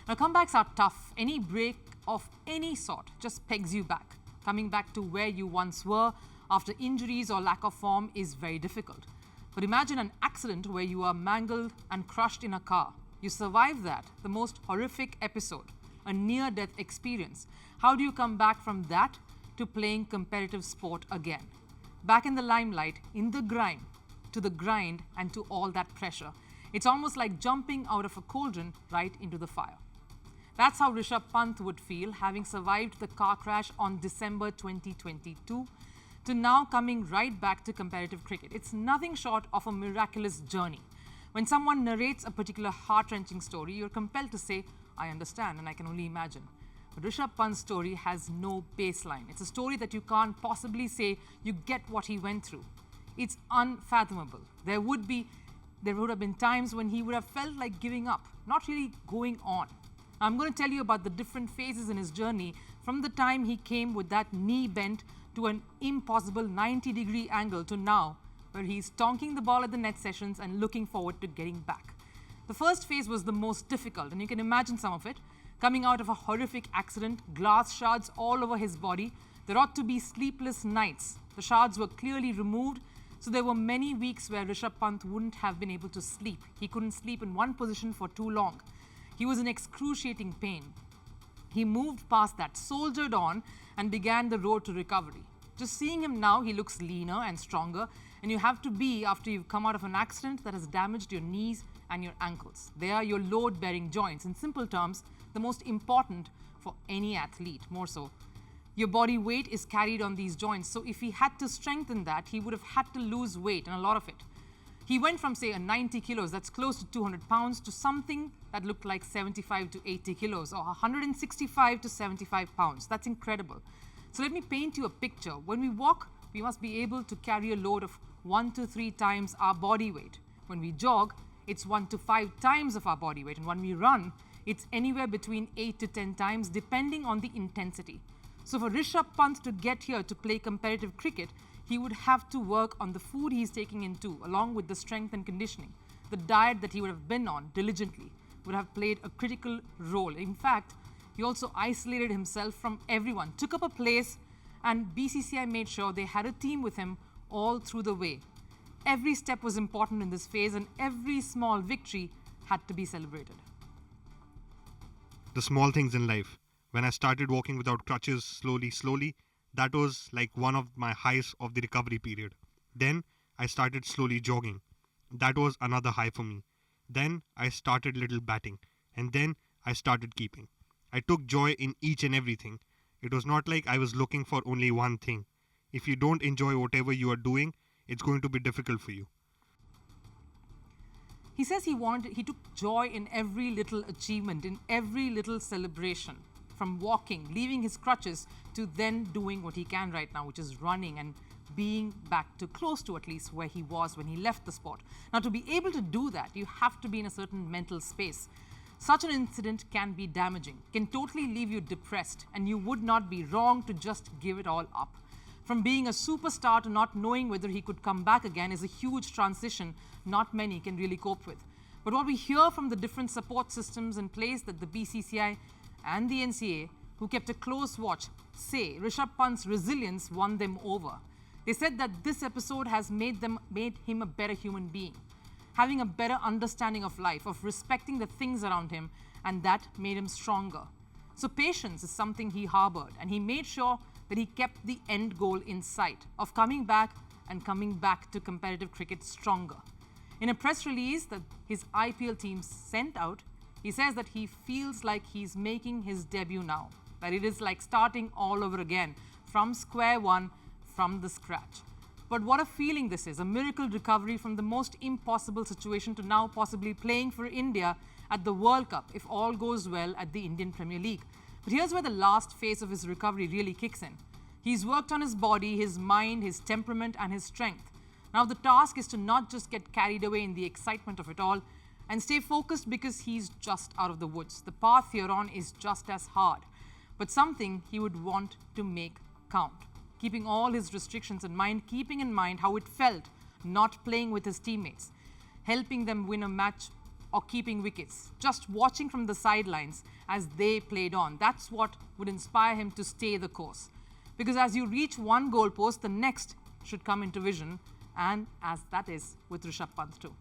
Now, comebacks are tough. Any break of any sort just pegs you back. Coming back to where you once were after injuries or lack of form is very difficult. But imagine an accident where you are mangled and crushed in a car. You survive that, the most horrific episode, a near-death experience. How do you come back from that to playing competitive sport again? Back in the limelight, in the grime, to the grind and to all that pressure. It's almost like jumping out of a cauldron right into the fire. That's how Rishabh Pant would feel, having survived the car crash on December 2022, to now coming right back to competitive cricket. It's nothing short of a miraculous journey. When someone narrates a particular heart-wrenching story, you're compelled to say, I understand and I can only imagine. But Rishabh Pant's story has no baseline. It's a story that you can't possibly say you get what he went through. It's unfathomable. There would have been times when he would have felt like giving up, not really going on. I'm going to tell you about the different phases in his journey from the time he came with that knee bent to an impossible 90-degree angle to now, where he's tonking the ball at the net sessions and looking forward to getting back. The first phase was the most difficult, and you can imagine some of it. Coming out of a horrific accident, glass shards all over his body. There ought to be sleepless nights. The shards were clearly removed, so there were many weeks where Rishabh Pant wouldn't have been able to sleep. He couldn't sleep in one position for too long. He was in excruciating pain. He moved past that, soldiered on, and began the road to recovery. Just seeing him now, he looks leaner and stronger, and you have to be after you've come out of an accident that has damaged your knees and your ankles. They are your load-bearing joints. In simple terms, the most important for any athlete, more so. Your body weight is carried on these joints, so if he had to strengthen that, he would have had to lose weight, and a lot of it. He went from, say, a 90 kilos, that's close to 200 pounds, to something that looked like 75 to 80 kilos, or 165 to 75 pounds. That's incredible. So let me paint you a picture. When we walk, we must be able to carry a load of 1 to 3 times our body weight. When we jog, it's 1 to 5 times of our body weight. And when we run, it's anywhere between 8 to 10 times, depending on the intensity. So for Rishabh Pant to get here to play competitive cricket, he would have to work on the food he's taking in too, along with the strength and conditioning. The diet that he would have been on diligently would have played a critical role. In fact, he also isolated himself from everyone, took up a place, and BCCI made sure they had a team with him all through the way. Every step was important in this phase, and every small victory had to be celebrated. The small things in life. When I started walking without crutches slowly, that was like one of my highs of the recovery period. Then I started slowly jogging. That was another high for me. Then I started little batting. And then I started keeping. I took joy in each and everything. It was not like I was looking for only one thing. If you don't enjoy whatever you are doing, it's going to be difficult for you. He says he took joy in every little achievement, in every little celebration. From walking, leaving his crutches, to then doing what he can right now, which is running and being back to close to at least where he was when he left the sport. Now, to be able to do that, you have to be in a certain mental space. Such an incident can be damaging, can totally leave you depressed, and you would not be wrong to just give it all up. From being a superstar to not knowing whether he could come back again is a huge transition not many can really cope with. But what we hear from the different support systems in place that the BCCI and the NCA, who kept a close watch, say Rishabh Pant's resilience won them over. They said that this episode has made him a better human being, having a better understanding of life, of respecting the things around him, and that made him stronger. So patience is something he harbored, and he made sure that he kept the end goal in sight of coming back to competitive cricket stronger. In a press release that his IPL team sent out, he says that he feels like he's making his debut now, that it is like starting all over again, from square one, from the scratch. But what a feeling this is, a miracle recovery from the most impossible situation to now possibly playing for India at the World Cup, if all goes well at the Indian Premier League. But here's where the last phase of his recovery really kicks in. He's worked on his body, his mind, his temperament, and his strength. Now the task is to not just get carried away in the excitement of it all, and stay focused because he's just out of the woods. The path here on is just as hard, but something he would want to make count. Keeping all his restrictions in mind, keeping in mind how it felt not playing with his teammates, helping them win a match or keeping wickets. Just watching from the sidelines as they played on. That's what would inspire him to stay the course. Because as you reach one goalpost, the next should come into vision, and as that is with Rishabh Pant too.